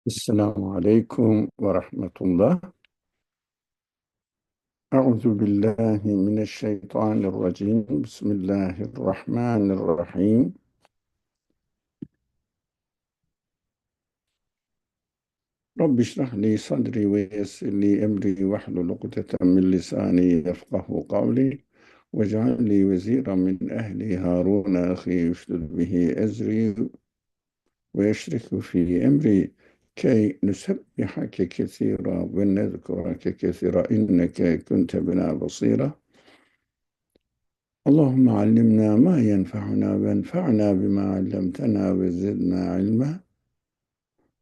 Esselamu Aleyküm ve Rahmetullah. Euzu billahi mineşşeytanirracim. Bismillahirrahmanirrahim. Rabbi şrah li sadri ve yessir li emri ve hlul ukdeten min lisani yefkahu kavli ve ceal li veziran min ehli Harun ahi yüşdud bihi ezri ve yeşrikhu fi emri key nusebbihake kesira ve nezkurake kesira inneke kunte bina basira. اللهم علمنا ما ينفعنا وانفعنا بما علمتنا وزدنا علما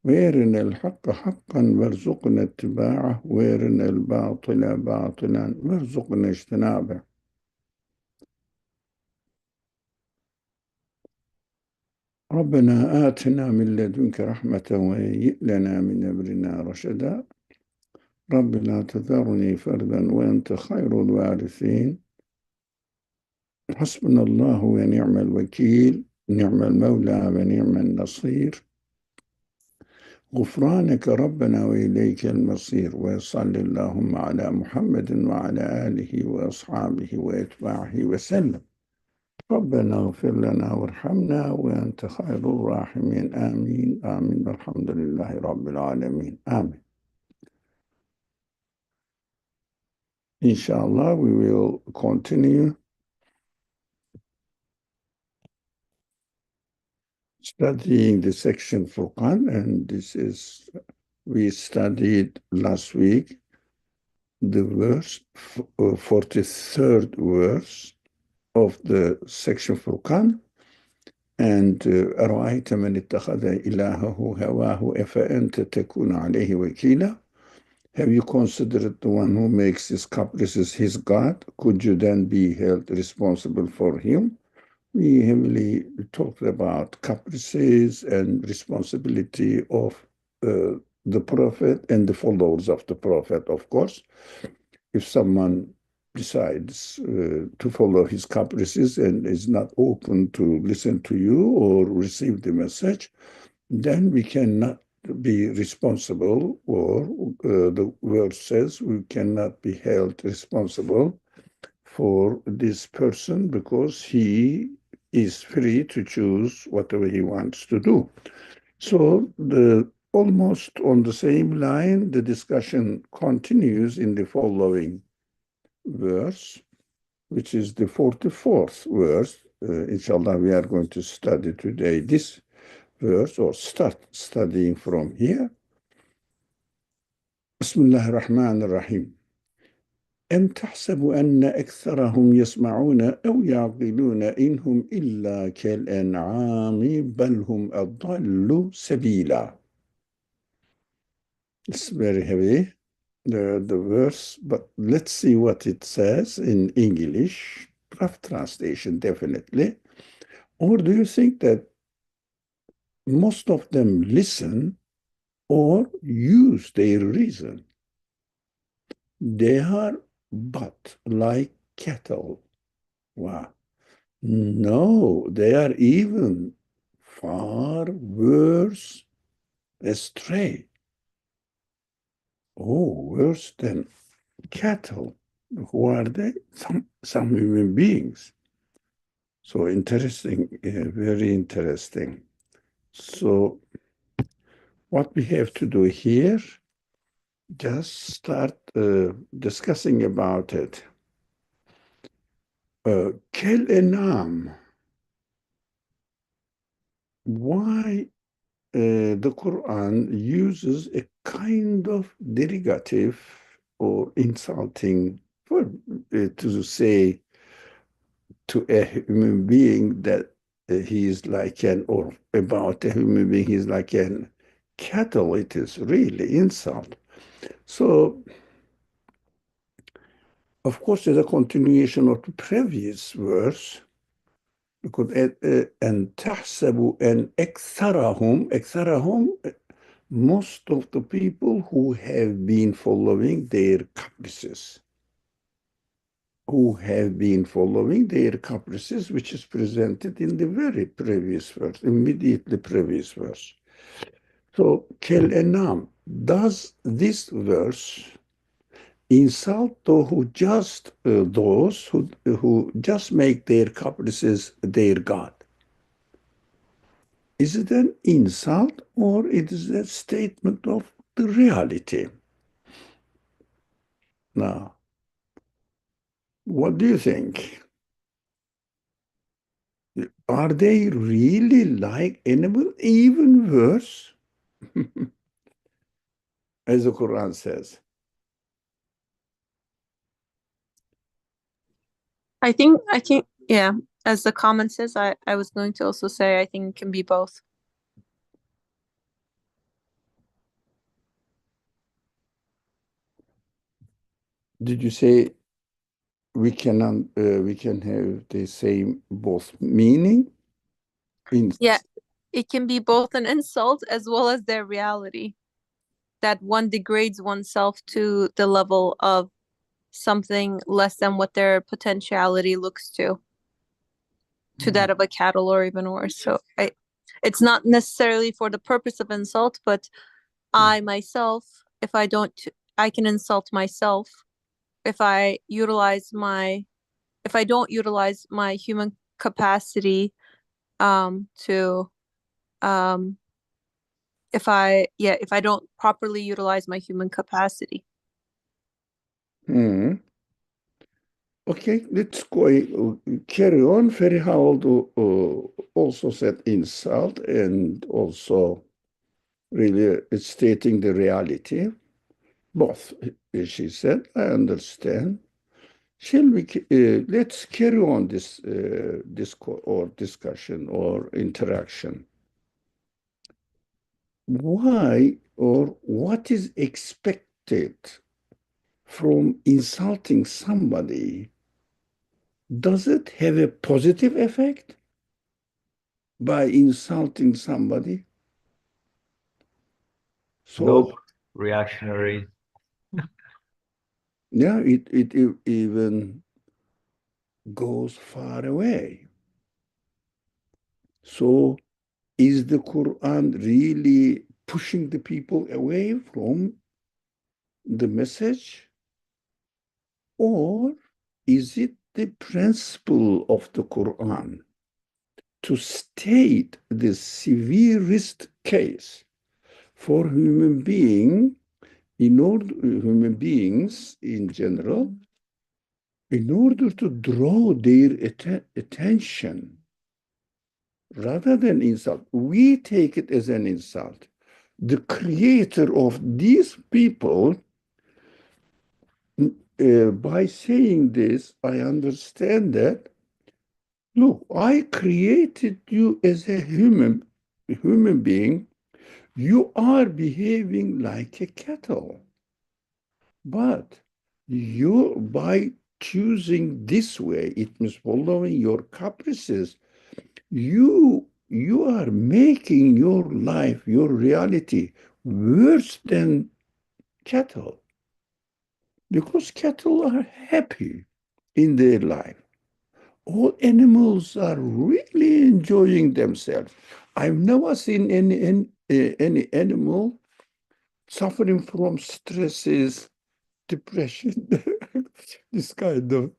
وارنا الحق حقا وارزقنا اتباعه وارنا الباطل باطلا وارزقنا اجتنابه. ربنا آتنا من لدنك رحمة وهيئ لنا من أمرنا رشدا. رب لا تذرني فردا وأنت خير الوارثين. حسبنا الله ونعم الوكيل، نعم المولى ونعم النصير. غفرانك ربنا وإليك المصير. وصل اللهم على محمد وعلى آله وأصحابه وأتباعه وسلم. ربنا اغفر لنا وارحمنا وأنت خير الراحمين. آمين آمين. الحمد لله رب العالمين. آمين. Inshallah, we will continue studying the section Furqan, and this is, we studied last week the verse, 43rd verse of the section Furqan, and أَرَأَيْتَ مَنِ اتَّخَذَ إِلَهَهُ هَوَاهُ أَفَأَنْتَ تَكُونُ عَلَيْهِ وَكِيلًا. Have you considered the one who makes his caprices his God? Could you then be held responsible for him? We heavily talked about caprices and responsibility of the Prophet and the followers of the Prophet, of course. If someone decides to follow his caprices and is not open to listen to you or receive the message, then we cannot be responsible, or the word says we cannot be held responsible for this person because he is free to choose whatever he wants to do. So almost on the same line, the discussion continues in the following verse, which is the 44th verse. Inshallah, we are going to study today this verse, or start studying from here. Bismillah ar-Rahman ar-Rahim. أم تحسب أن أكثرهم يسمعون أو يعقلون إنهم إلا كالأنعام بل هم أضل سبيلا. It's very heavy, the verse, but let's see what it says in English, rough translation definitely. Or do you think that most of them listen or use their reason? They are but like cattle. Wow. No, they are even far worse astray. Oh, worse than cattle. Who are they? Some human beings. So interesting, very interesting. So what we have to do here, just start discussing about it. Kel enam. Why the Quran uses a kind of derogative or insulting for to say to a human being that he is like an, or about a human being, he is like an cattle. It is really insult. So, of course, as a continuation of the previous verse, because and تحسب and اكثرهم, most of the people who have been following their caprices, which is presented in the very previous verse, immediately previous verse. So, Kel Enam, does this verse insult those who just make their caprices their God? Is it an insult or it is a statement of the reality? Now, what do you think? Are they really like animal? Even worse, as the Quran says. Yeah, as the comment says, I was going to also say I think it can be both. Did you say we can have the same both meaning in Yeah, it can be both an insult as well as their reality. That one degrades oneself to the level of something less than what their potentiality looks to that of a cattle or even worse. It's not necessarily for the purpose of insult, but I myself, if I don't, I can insult myself if if I don't utilize my human capacity, to, um, if I don't properly utilize my human capacity. Hmm. Okay, let's go carry on. Feriha also said insult and also really stating the reality. Both, she said, I understand. Shall we, let's carry on this or discussion or interaction. Why or what is expected from insulting somebody? Does it have a positive effect by insulting somebody? So, Nope. Reactionary. yeah, it even goes far away. So, is the Quran really pushing the people away from the message? Or is it the principle of the Quran to state the severest case for human beings in general, in order to draw their attention rather than insult? We take it as an insult. The creator of these people, by saying this, I understand that, look, I created you as a human being. You are behaving like a cattle. But you, by choosing this way, it means following your caprices, you are making your life, your reality, worse than cattle. Because cattle are happy in their life. All animals are really enjoying themselves. I've never seen any animal suffering from stresses, depression, this kind of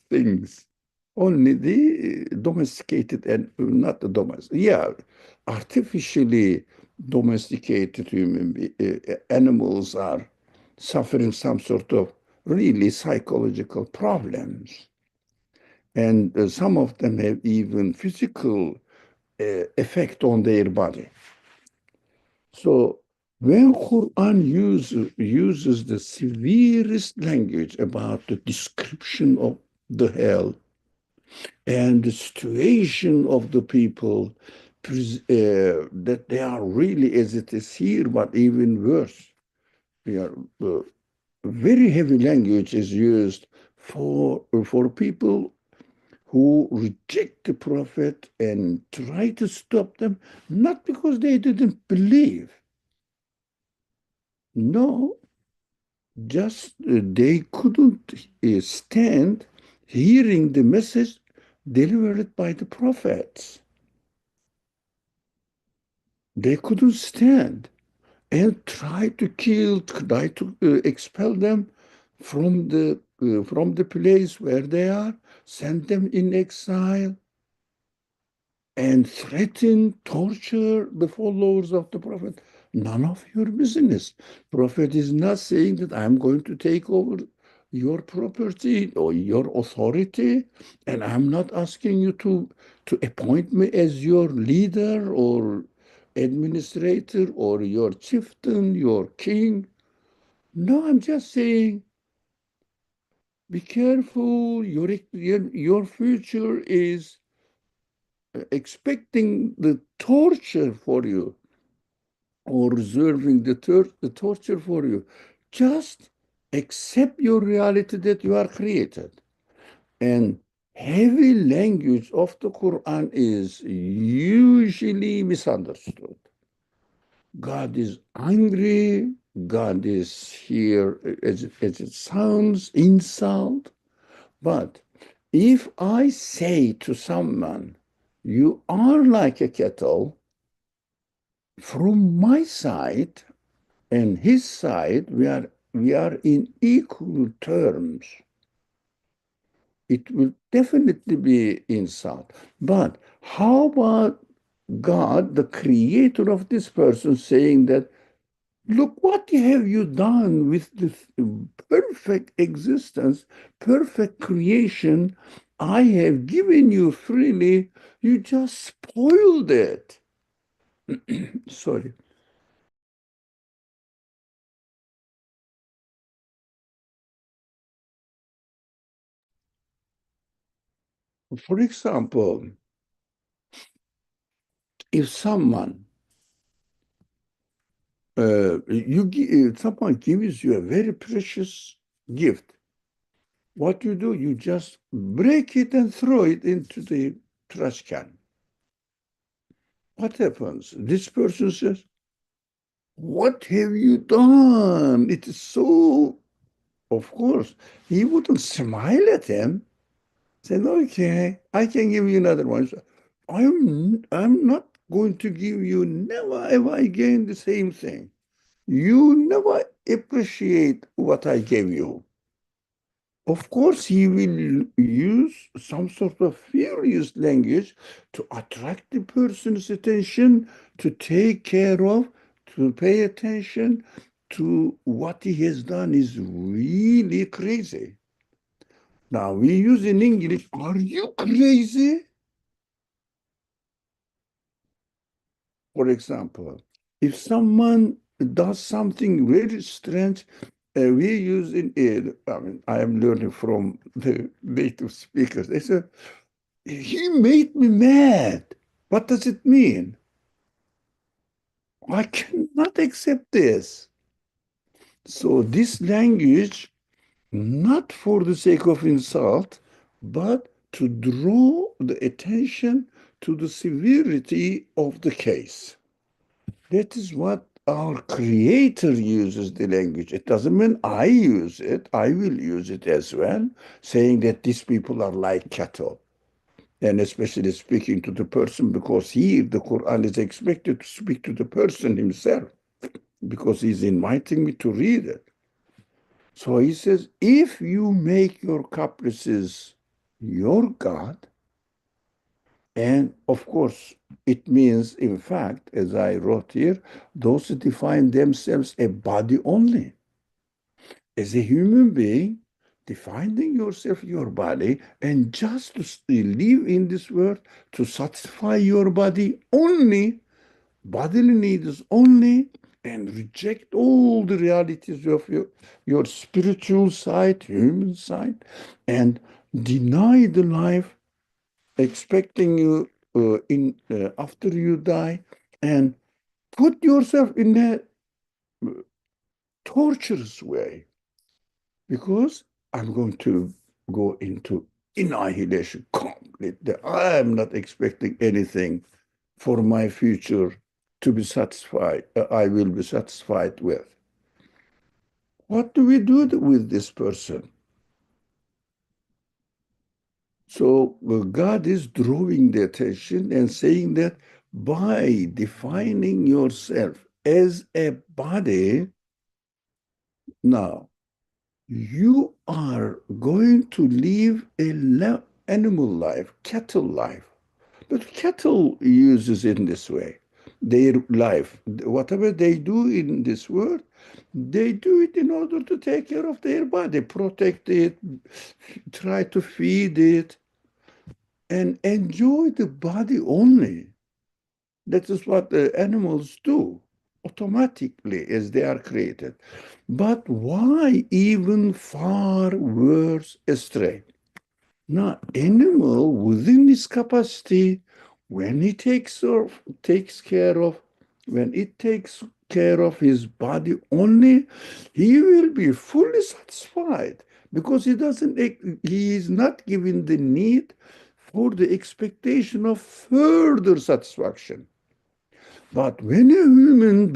things. Only the domesticated and not the domestic, yeah, artificially domesticated animals are suffering some sort of really psychological problems. And some of them have even physical effect on their body. So when Quran uses the severest language about the description of the hell and the situation of the people, that they are really as it is here, but even worse. We are, very heavy language is used for people who reject the prophet and try to stop them, not because they didn't believe. No, just they couldn't stand hearing the message delivered by the prophets. They couldn't stand. and try to expel them from the place where they are, send them in exile, and threaten, torture the followers of the Prophet. None of your business. Prophet is not saying that I'm going to take over your property or your authority, and I'm not asking you to appoint me as your leader or administrator or your chieftain, your king. No, I'm just saying, be careful. Your future is expecting the torture for you or reserving the torture for you. Just accept your reality that you are created. And heavy language of the Quran is usually misunderstood. God is angry. God is here, as it sounds, insult. But if I say to someone, you are like a kettle, from my side and his side, we are in equal terms. It will definitely be insult. But how about God, the creator of this person, saying that, look, what have you done with this perfect existence, perfect creation I have given you freely? You just spoiled it. Sorry. For example, if someone someone gives you a very precious gift, what you do, you just break it and throw it into the trash can. What happens? This person says, what have you done? It is so, of course, he wouldn't smile at him, said, okay, I can give you another one. So, I'm not going to give you never ever again the same thing. You never appreciate what I gave you. Of course, he will use some sort of furious language to attract the person's attention, to take care of, to pay attention to what he has done is really crazy. Now, we use in English, are you crazy? For example, if someone does something very strange, we use in it, I mean, I am learning from the native speakers. They say, he made me mad. What does it mean? I cannot accept this. So this language, not for the sake of insult, but to draw the attention to the severity of the case. That is what our creator uses the language. It doesn't mean I use it. I will use it as well, saying that these people are like cattle. And especially speaking to the person, because here the Quran is expected to speak to the person himself, because he's inviting me to read it. So he says, if you make your caprices your God, and of course, it means, in fact, as I wrote here, those who define themselves a body only. As a human being, defining yourself, your body, and just to live in this world, to satisfy your body only, bodily needs only, and reject all the realities of your spiritual side, human side, and deny the life expecting you in after you die, and put yourself in a torturous way, because I'm going to go into annihilation completely. I am not expecting anything for my future to be satisfied. I will be satisfied with. What do we do with this person? So God is drawing the attention and saying that by defining yourself as a body, now you are going to live a animal life, cattle life. But cattle uses in this way. Their life, whatever they do in this world, they do it in order to take care of their body, protect it, try to feed it, and enjoy the body only. That is what the animals do automatically as they are created. But why even far worse astray? Now, animal within its capacity, when he when it takes care of his body only, he will be fully satisfied because he is not given the need for the expectation of further satisfaction. But when a human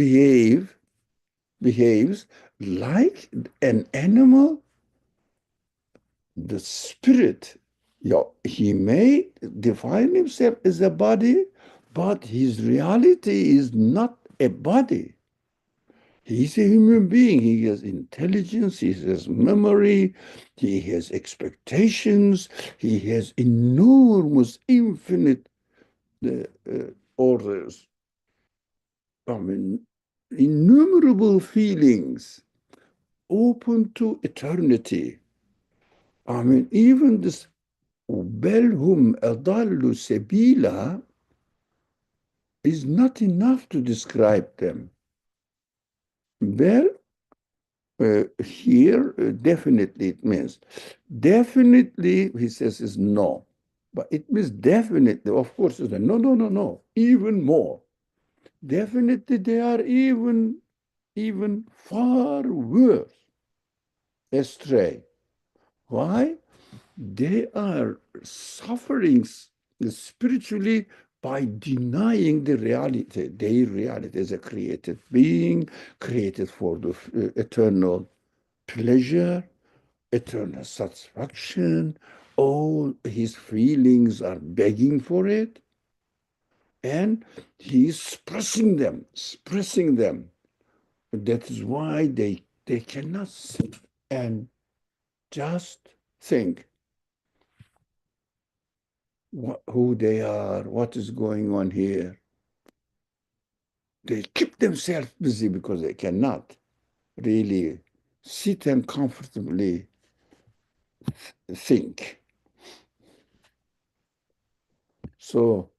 behaves like an animal, the spirit, he may define himself as a body, but his reality is not a body. He's a human being. He has intelligence, he has memory, he has expectations, he has enormous, infinite orders. I mean, innumerable feelings open to eternity. I mean, even this بل هم أضل سبيلا is not enough to describe them. Well, here definitely it means. Definitely, he says, is no. But it means definitely, of course, it's a no, no, no, no, even more. Definitely they are even far worse astray. Why? They are suffering spiritually by denying the reality, their reality as a created being, created for the eternal pleasure, eternal satisfaction. All his feelings are begging for it, and he's suppressing them, suppressing them. That is why they cannot sit and just think who they are, what is going on here. They keep themselves busy because they cannot really sit and comfortably think. So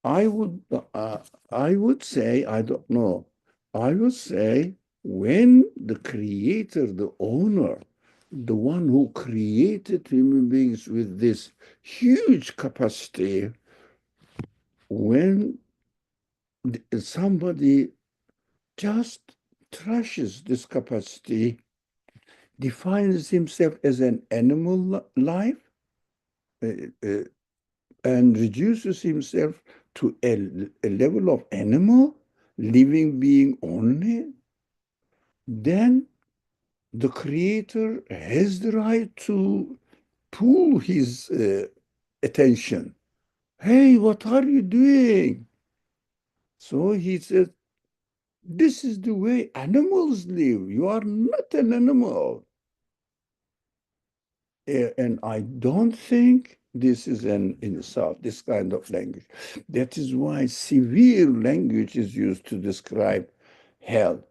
I would say, I don't know, I would say when the creator, the owner, the one who created human beings with this huge capacity, when somebody just trashes this capacity, defines himself as an animal life, uh, uh, and reduces himself to a level of animal, living being only, then the creator has the right to pull his attention. Hey, what are you doing? So he says, this is the way animals live. You are not an animal. And I don't think this is an insult, this kind of language. That is why severe language is used to describe hell.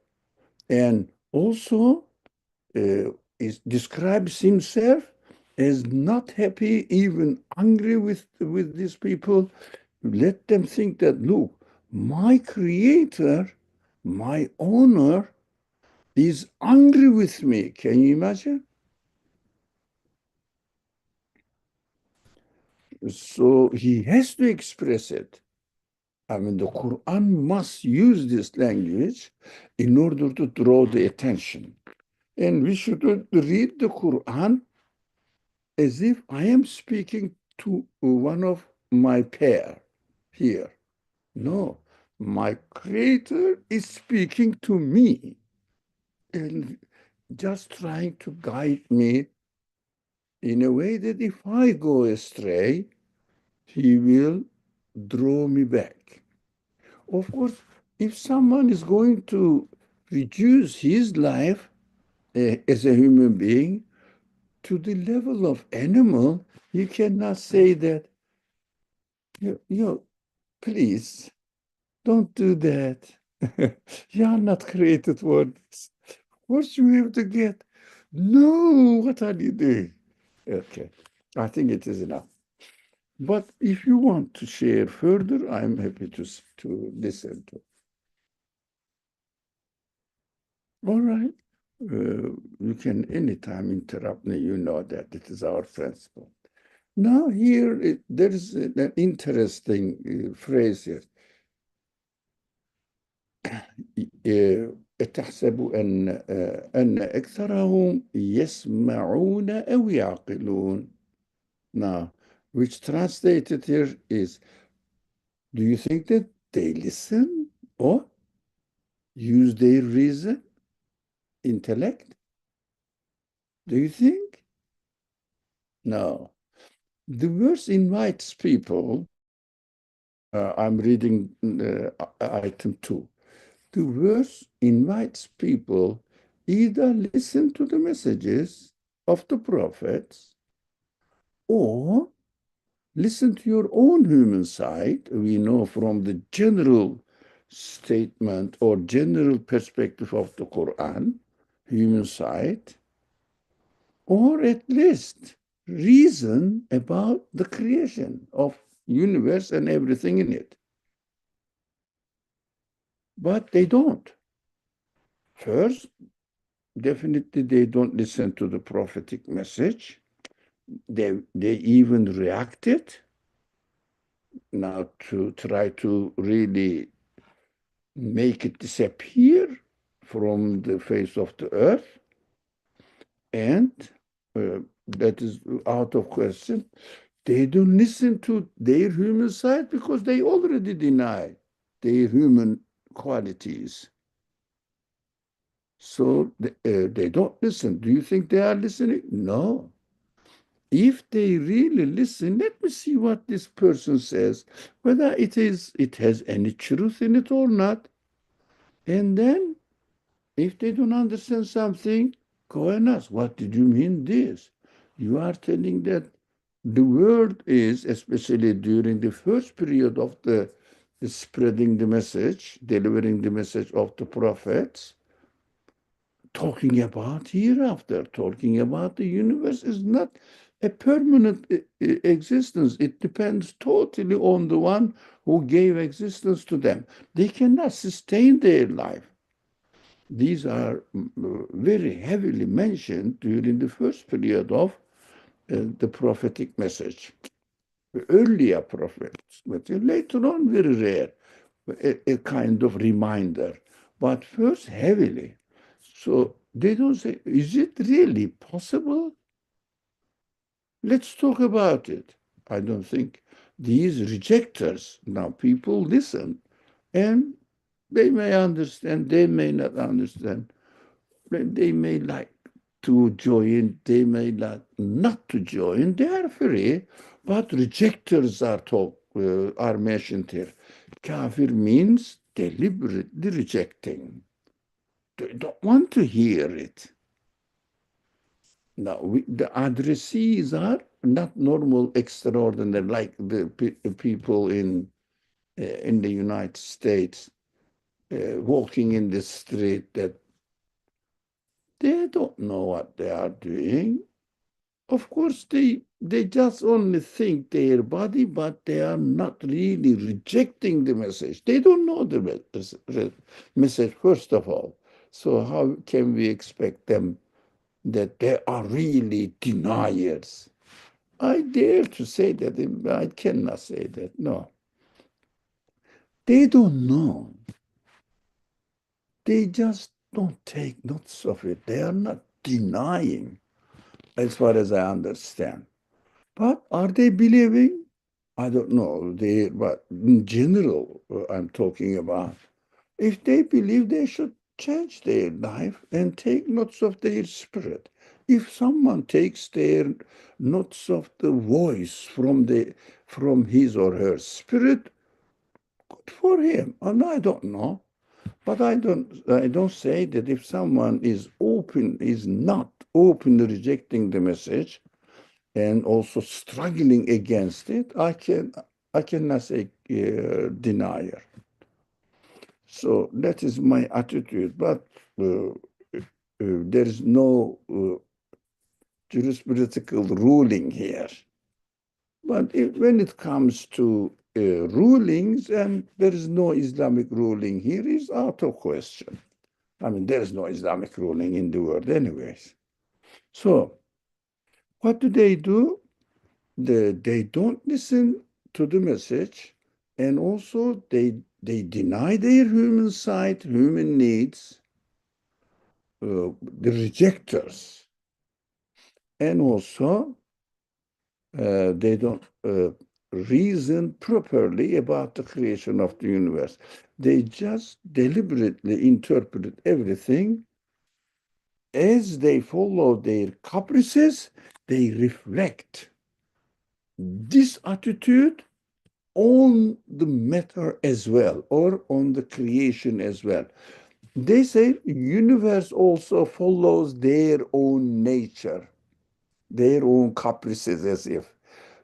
And also describes himself as not happy, even angry with these people. Let them think that, look, my creator, my owner, is angry with me. Can you imagine? So he has to express it. I mean, the Quran must use this language in order to draw the attention. And we should read the Quran as if I am speaking to one of my pair here. No, my creator is speaking to me and just trying to guide me in a way that if I go astray, he will draw me back. Of course, If someone is going to reduce his life as a human being to the level of animal, you cannot say that, please don't do that. You are not created for this. Of course, you have to get, no, what are you doing? Okay, I think it is enough. But if you want to share further, I'm happy to listen to. All right. You can anytime interrupt me. You know that it is our principle. Now here, there is an interesting phrase here. تحسب أن أكثرهم يسمعون أو يعقلون. Now, which translated here is, do you think that they listen or use their reason, intellect? Do you think? No. The verse invites people. I'm reading item 2. The verse invites people either listen to the messages of the prophets or listen to your own human side. We know from the general statement or general perspective of the Quran, human side, or at least reason about the creation of universe and everything in it. But they don't. First, definitely they don't listen to the prophetic message. They even reacted now to try to really make it disappear from the face of the earth. And that is out of question. They don't listen to their human side because they already deny their human qualities. So they don't listen. Do you think they are listening? No. If they really listen, let me see what this person says, whether it has any truth in it or not. And then, if they don't understand something, go and ask, what did you mean this? You are telling that the word is, especially during the first period of the spreading the message, delivering the message of the prophets, talking about hereafter, talking about the universe is not a permanent existence. It depends totally on the one who gave existence to them. They cannot sustain their life. These are very heavily mentioned during the first period of the prophetic message. The earlier prophets, but later on, very rare, a kind of reminder. But first, heavily. So they don't say, is it really possible? Let's talk about it. I don't think these rejectors, now people listen, and they may understand, they may not understand. They may like to join, they may like not to join. They are free, but rejectors are mentioned here. Kafir means deliberately rejecting. They don't want to hear it. Now, the addressees are not normal, extraordinary, like the people in the United States walking in the street, that they don't know what they are doing. Of course, they just only think their body, but they are not really rejecting the message. They don't know the message, first of all. So how can we expect them that they are really deniers? I dare to say that. I cannot say that. No. They don't know. They just don't take notice of it. They are not denying, as far as I understand. But are they believing? I don't know. But in general, I'm talking about. If they believe, they should change their life and take notes of their spirit. If someone takes their notes of the voice from his or her spirit, good for him. And I don't know. But I don't say that if someone is not openly rejecting the message and also struggling against it, I cannot say denier. So that is my attitude. But there is no jurisprudential ruling here. But when it comes to rulings, and there is no Islamic ruling here, is out of question. I mean, there is no Islamic ruling in the world anyways. So what do? They don't listen to the message, and also they deny their human side, human needs, the rejectors. And also they don't reason properly about the creation of the universe. They just deliberately interpret everything as they follow their caprices. They reflect this attitude on the matter as well, or on the creation as well. They say universe also follows their own nature, their own caprices, as if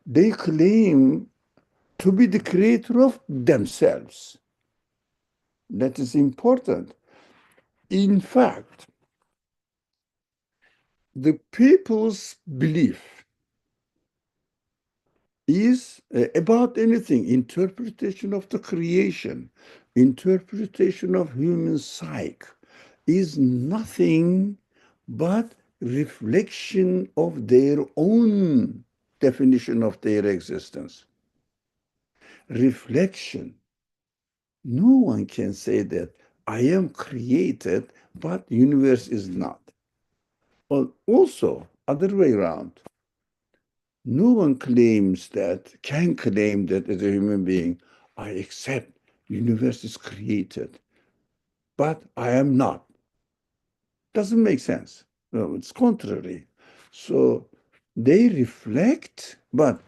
they claim to be the creator of themselves. That is important. In fact, the people's belief is about anything, interpretation of the creation, interpretation of human psyche, is nothing but reflection of their own definition of their existence. Reflection. No one can say that I am created, but universe is not. Well, also, other way around. No one can claim that as a human being, I accept universe is created, but I am not. Doesn't make sense. No, it's contrary. So they reflect, but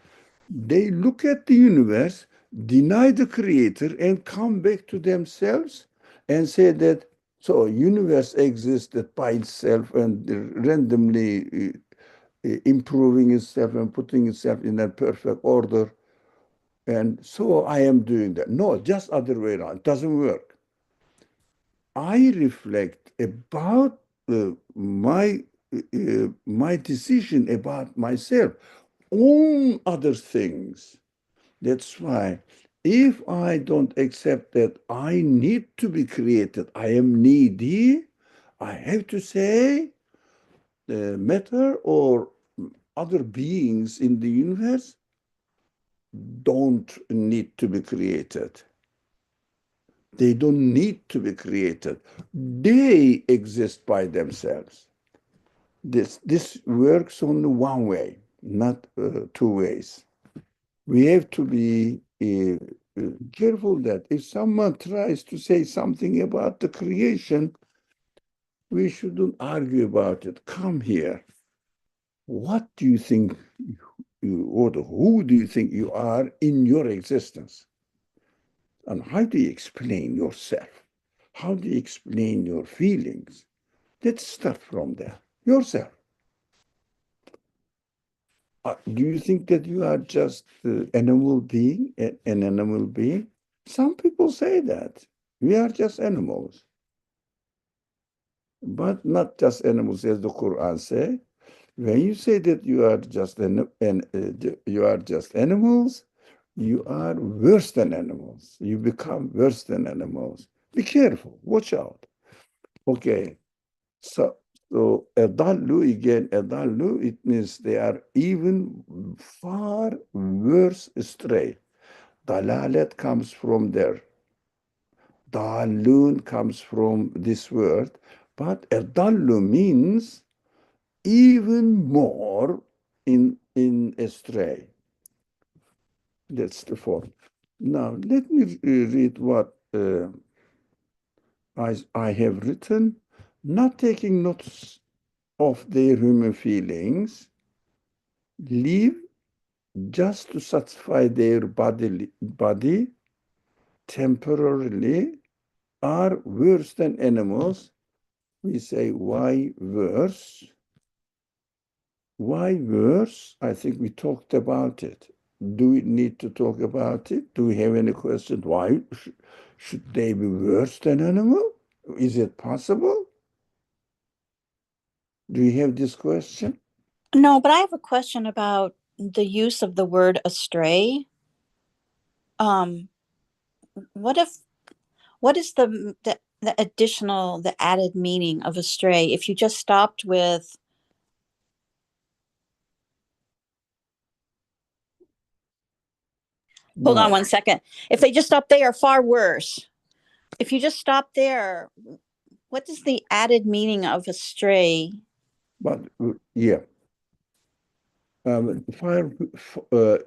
they look at the universe, deny the creator, and come back to themselves and say that so universe existed by itself and randomly improving itself and putting itself in a perfect order. And so I am doing that. No, just other way around. It doesn't work. I reflect about my decision about myself on other things. That's why if I don't accept that I need to be created, I am needy, I have to say the matter or other beings in the universe don't need to be created. They don't need to be created. They exist by themselves. This works only one way, not two ways. We have to be careful that if someone tries to say something about the creation, we shouldn't argue about it. Come here. What do you think or who do you think you are in your existence? And how do you explain yourself? How do you explain your feelings? Let's start from there. Yourself. Do you think that you are just an animal being, an animal being? Some people say that. We are just animals. But not just animals, as the Quran says. When you say that you are just you are just animals, you are worse than animals. You become worse than animals. Be careful. Watch out. Okay. So adallu, again, adallu, it means they are even far worse astray. Dalalet comes from there. Dalun comes from this word. But adallu means even more in astray. That's the form. Now, let me read what I have written. Not taking notice of their human feelings, live just to satisfy their body temporarily, are worse than animals. We say why worse? Why worse? I think we talked about it. Do we need to talk about it? Do we have any question? Why should they be worse than animal? Is it possible? Do you have this question? No, but I have a question about the use of the word astray. Um, what is the additional, the added meaning of astray if you just stopped with hold on No, one second. If they just stop there, far worse. If you just stop there, what is the added meaning of astray? but yeah.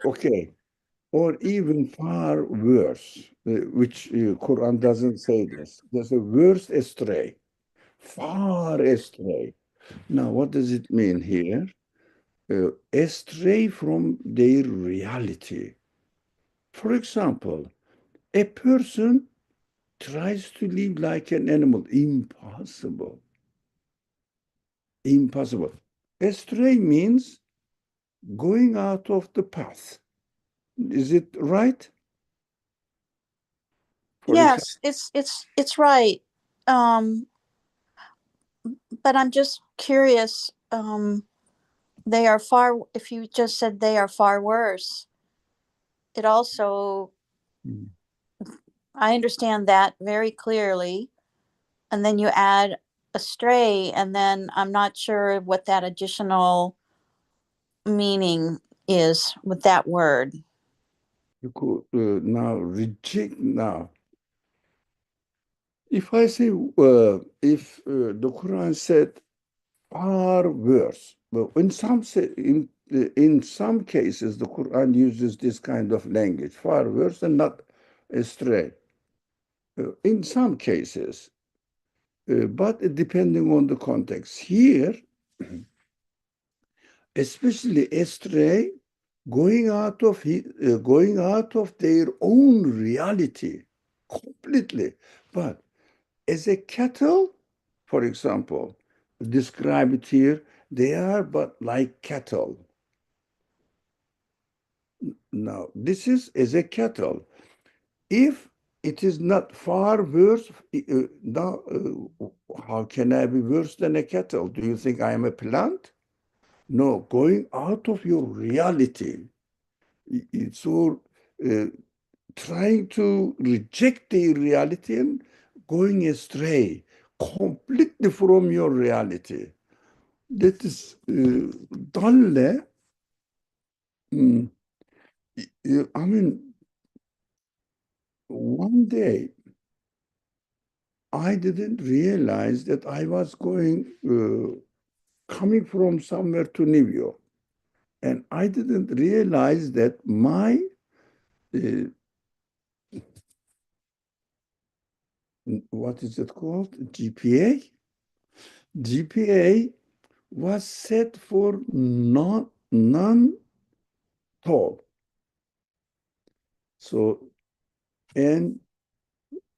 Okay, or even far worse, which Quran doesn't say this. There's a worse astray, far astray. Now, what does it mean here? Astray from their reality. For example, a person tries to live like an animal. Impossible. Impossible. Astray means going out of the path. Is it right? For example, Yes, it's right. Um, but I'm just curious. They are far, if you just said they are far worse, it also, I understand that very clearly. And then you add astray, and then I'm not sure what that additional meaning is with that word. you could now reject now. If I say, if the Quran said far worse, but in some cases the Quran uses this kind of language, far worse and not astray. In some cases, but depending on the context. Here, especially astray, going out of their own reality completely. But as a cattle, for example, described here, they are but like cattle. Now, this is as a cattle. If it is not far worse, now, how can I be worse than a cattle? Do you think I am a plant? No, going out of your reality. It's all trying to reject the reality and going astray completely from your reality. That is dalle. I mean, one day I didn't realize that I was coming from somewhere to New York. And I didn't realize that my what is it called? GPA? GPA was set for non-tall. So, and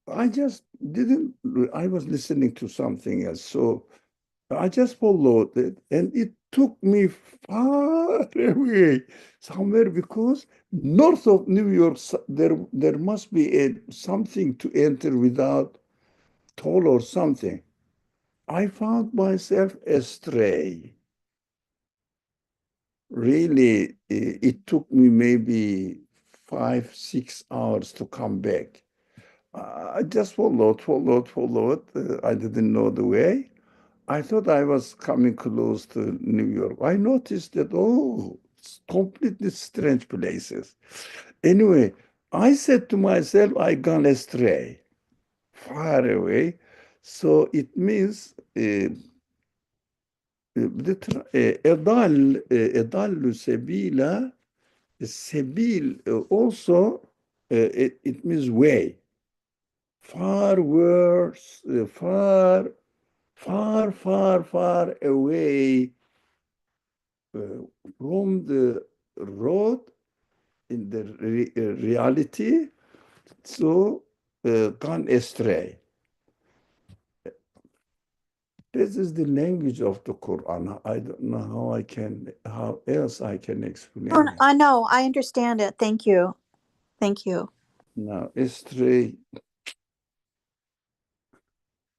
I just didn't, I was listening to something else. So I just followed it and it took me far away somewhere because north of New York, there must be something to enter without toll or something. I found myself astray. Really, it took me maybe 5, 6 hours to come back. I just followed. I didn't know the way. I thought I was coming close to New York. I noticed that, oh, it's completely strange places. Anyway, I said to myself, I gone astray, far away. So it means edallu sebila, sebil also it means way. Far worse, far away from the road in the reality, so gone astray. This is the language of the Quran. I don't know how else I can explain Oh, it. I know, I understand it. Thank you. Thank you. Now, stray.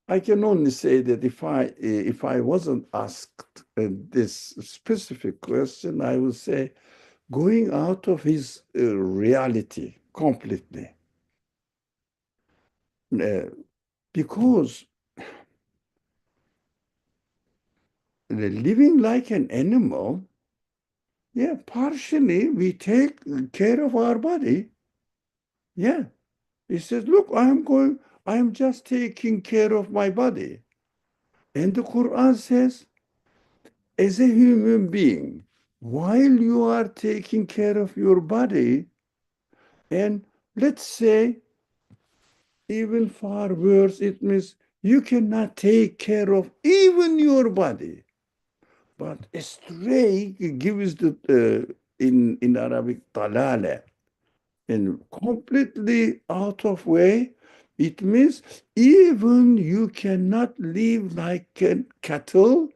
I can only say that if I wasn't asked this specific question, I would say going out of his reality completely. Because living like an animal, yeah, partially we take care of our body. Yeah. He says, look, I am just taking care of my body. And the Quran says, as a human being, while you are taking care of your body, and let's say even far worse, it means you cannot take care of even your body. But stray gives in Arabic talale, and completely out of way. It means even you cannot live like cattle,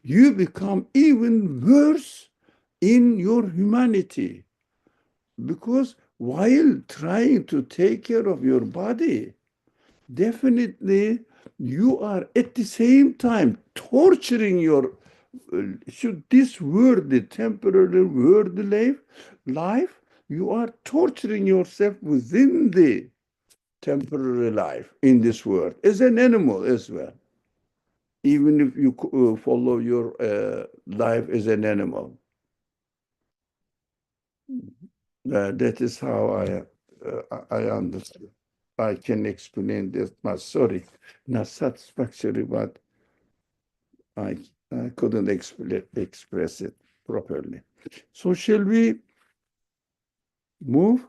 you become even worse in your humanity. Because while trying to take care of your body, definitely you are at the same time torturing your should this worldly, temporary worldly life, you are torturing yourself within the temporary life in this world as an animal as well, even if you follow your life as an animal. That is how I understand. I can explain this much. Sorry, not satisfactory, but I couldn't express it properly. So shall we move?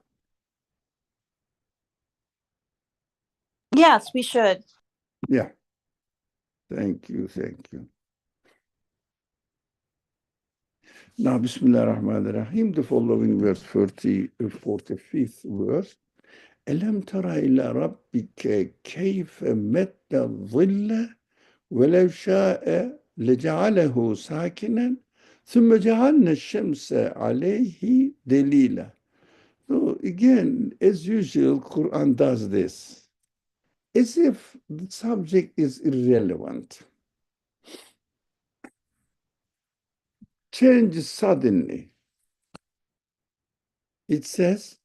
Yes, we should. Yeah. Thank you. Thank you. Now, Bismillah ar-Rahman ar-Rahim, the following verse, 45th verse. ألم تر إلى ربك كيف مد الظل ولو شاء لجعله ساكنا ثم جعلنا الشمس عليه دليلا. So again, as usual, Quran does this, as if the subject is irrelevant. Changes suddenly. It says,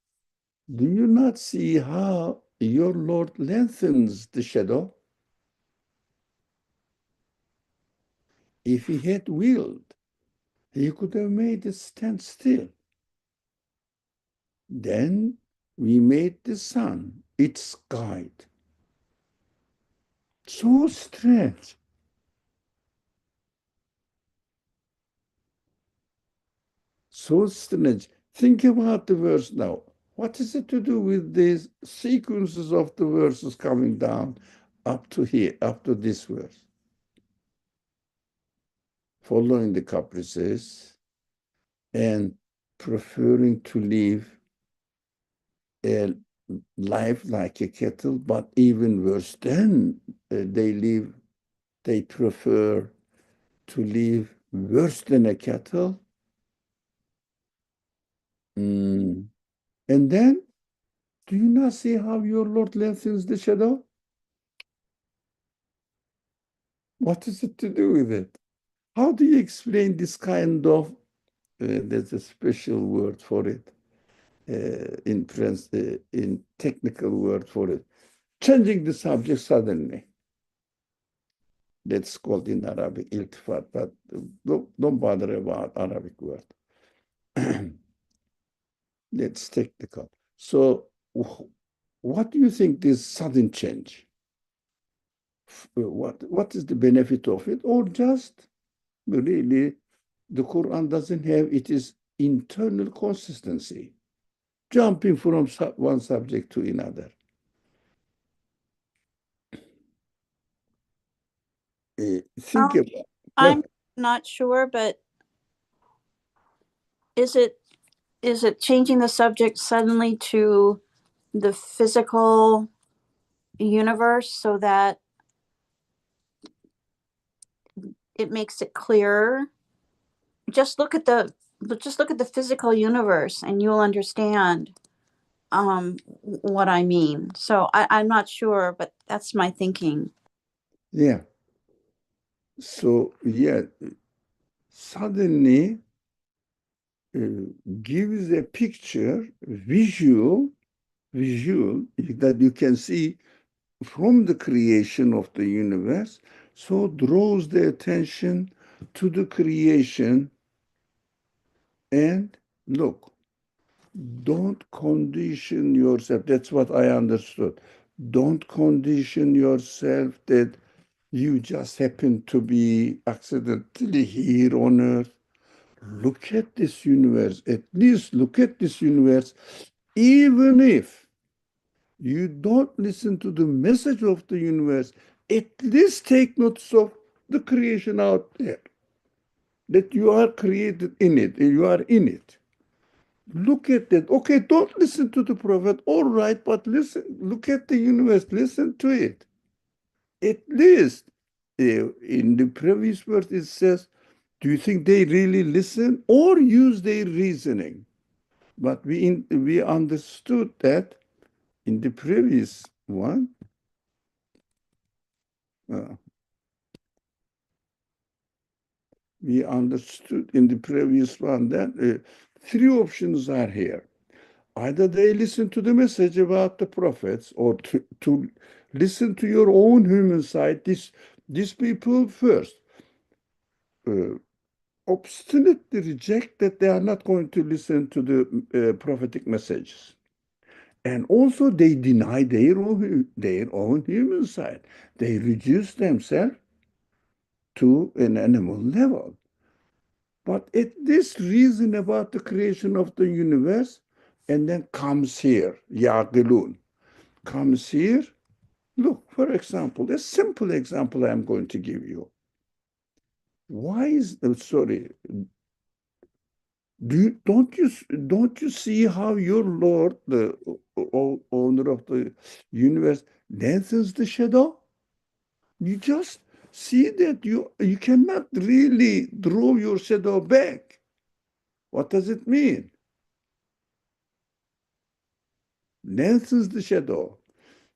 do you not see how your Lord lengthens the shadow? If he had willed, he could have made it stand still. Then we made the sun its guide. So strange. So strange. Think about the verse now. What is it to do with these sequences of the verses coming down up to here, up to this verse? Following the caprices and preferring to live a life like a cattle, but even worse than they prefer to live worse than a cattle. And then, do you not see how your Lord lengthens the shadow? What is it to do with it? How do you explain this kind of, there's a special word for it, in technical word for it, changing the subject suddenly. That's called in Arabic iltifat, but don't bother about Arabic word. That's technical. So what do you think this sudden change? What is the benefit of it? Or just really the Quran doesn't have its internal consistency, jumping from one subject to another. Think Um, about I'm not sure, but is it changing the subject suddenly to the physical universe so that it makes it clearer. Just look at the physical universe and you'll understand what I mean. So I'm not sure, but that's my thinking. Yeah. So, yeah, suddenly gives a picture, visual that you can see from the creation of the universe, so draws the attention to the creation. And look, don't condition yourself. That's what I understood. Don't condition yourself that you just happen to be accidentally here on earth. Look at this universe. At least look at this universe, even if you don't listen to the message of the universe, at least take notice of the creation out there, that you are created in it, you are in it. Look at that. Okay, don't listen to the prophet, all right, but listen, look at the universe, listen to it. At least in the previous verse it says, do you think they really listen or use their reasoning? But we understood that in the previous one. We understood in the previous one that three options are here. Either they listen to the message about the prophets, or to listen to your own human side. These people first obstinately reject that they are not going to listen to the prophetic messages. And also they deny their own human side. They reduce themselves to an animal level. But at this reason about the creation of the universe, and then comes here, Yaqilun, comes here. Look, for example, a simple example I'm going to give you. Why is, sorry, don't you see how your Lord, the owner of the universe, lengthens the shadow? You just see that you cannot really draw your shadow back. What does it mean? Lengthens the shadow.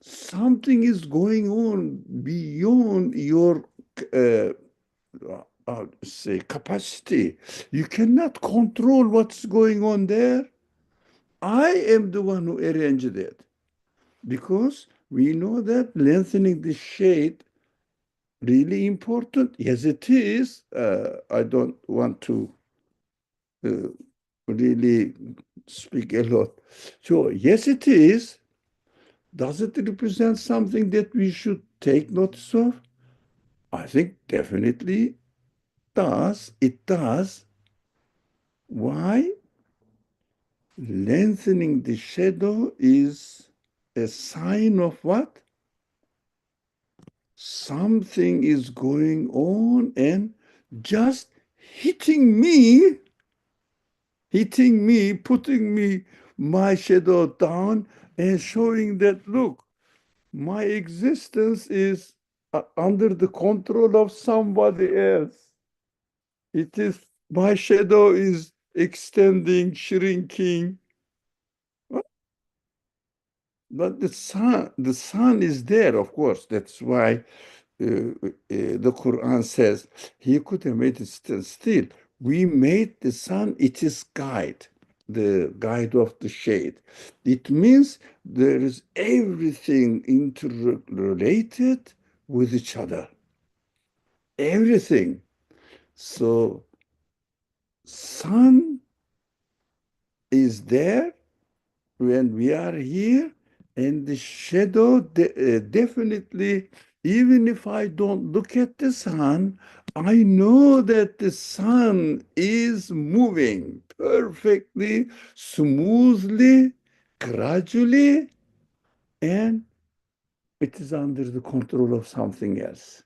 Something is going on beyond your say capacity. You cannot control what's going on there. I am the one who arranged it, because we know that lengthening the shade really important. Yes, it is. I don't want to really speak a lot. So yes, it is. Does it represent something that we should take notice of? I think definitely does. It does. Why? Lengthening the shadow is a sign of what? Something is going on and just hitting me, putting me, my shadow down and showing that, look, my existence is under the control of somebody else. It is, my shadow is extending, shrinking. But the sun is there, of course. That's why the Quran says he could have made it still. We made the sun, it is guide, the guide of the shade. It means there is everything interrelated with each other. Everything. So sun is there when we are here, and the shadow definitely, even if I don't look at the sun, I know that the sun is moving perfectly, smoothly, gradually, and it is under the control of something else.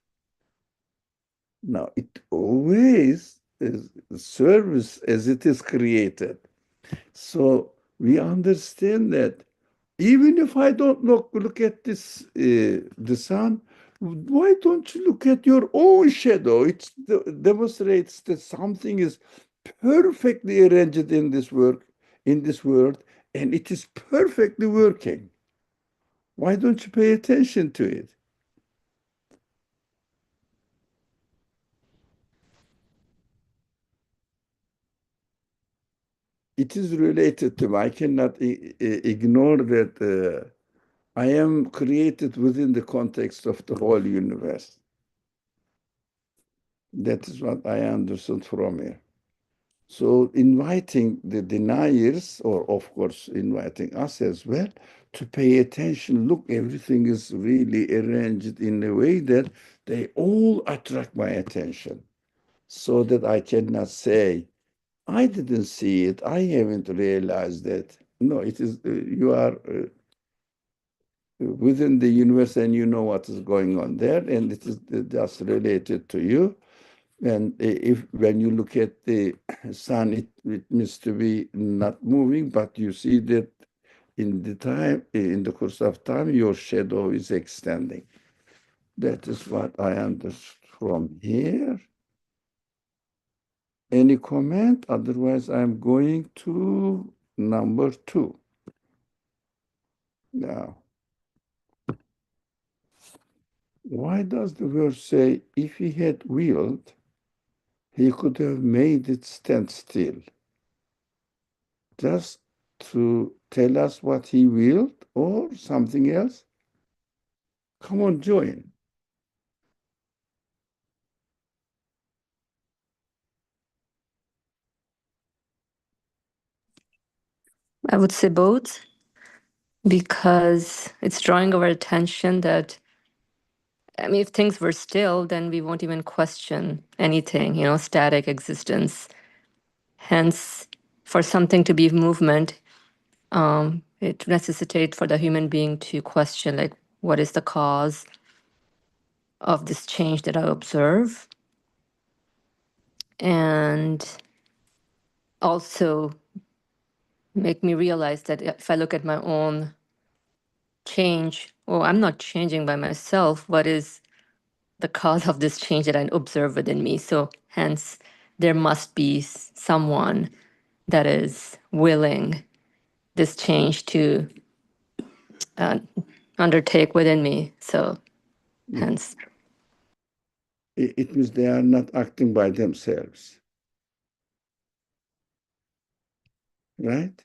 Now, it always serves as it is created. So we understand that even if I don't look at this, the sun, Why don't you look at your own shadow? It demonstrates that something is perfectly arranged in this work, in this world, and it is perfectly working. Why don't you pay attention to it? It is related to, I cannot ignore that I am created within the context of the whole universe. That is what I understood from here. So inviting the deniers, or of course inviting us as well, to pay attention. Look, everything is really arranged in a way that they all attract my attention, so that I cannot say, I didn't see it, I haven't realized that. No, it is, you are within the universe and you know what is going on there, and it is just related to you. And if when you look at the sun, it means to be not moving, but you see that in the course of time, your shadow is extending. That is what I understood from here. Any comment? Otherwise, I'm going to number 2. Now, why does the verse say, if he had willed, he could have made it stand still? Just to tell us what he willed or something else? Come on, join. I would say both, because it's drawing our attention that, I mean, if things were still, then we won't even question anything, static existence. Hence, for something to be movement, it necessitates for the human being to question, like, what is the cause of this change that I observe? And also make me realize that if I look at my own change, well, I'm not changing by myself. What is the cause of this change that I observe within me? So hence, there must be someone that is willing this change to undertake within me. So hence. It means they are not acting by themselves. Right?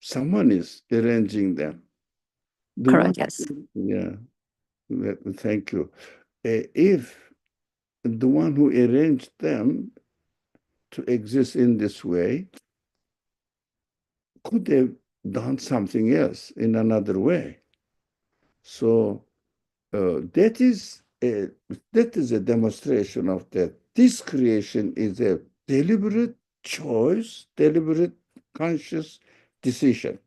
Someone is arranging them. Correct, yes. Yeah, thank you. If the one who arranged them to exist in this way could have done something else in another way. So that is a demonstration of that. This creation is a deliberate choice, deliberate conscious decision.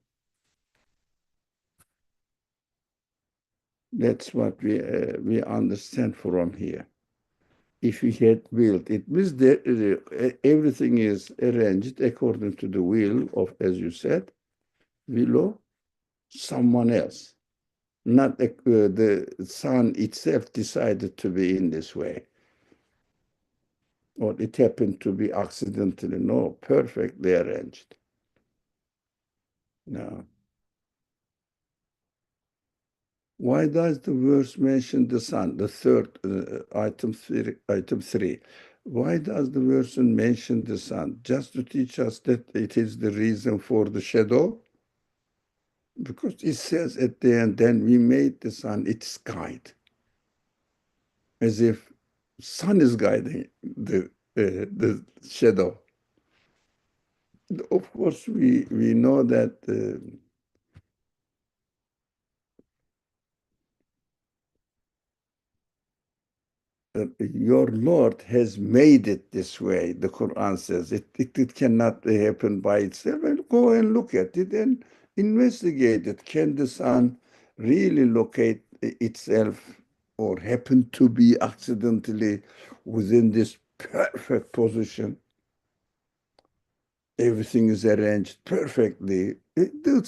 That's what we understand from here. If he had willed, it means that everything is arranged according to the will of, as you said, will of someone else. Not the sun itself decided to be in this way, or it happened to be accidentally. No, perfectly arranged. Now, why does the verse mention the sun? The third item 3. Why does the verse mention the sun? Just to teach us that it is the reason for the shadow? Because it says at the end, then we made the sun its guide. As if sun is guiding the shadow. Of course, we know that your Lord has made it this way. The Quran says it cannot happen by itself. And go and look at it and investigate it. Can the sun really locate itself or happen to be accidentally within this perfect position? Everything is arranged perfectly. The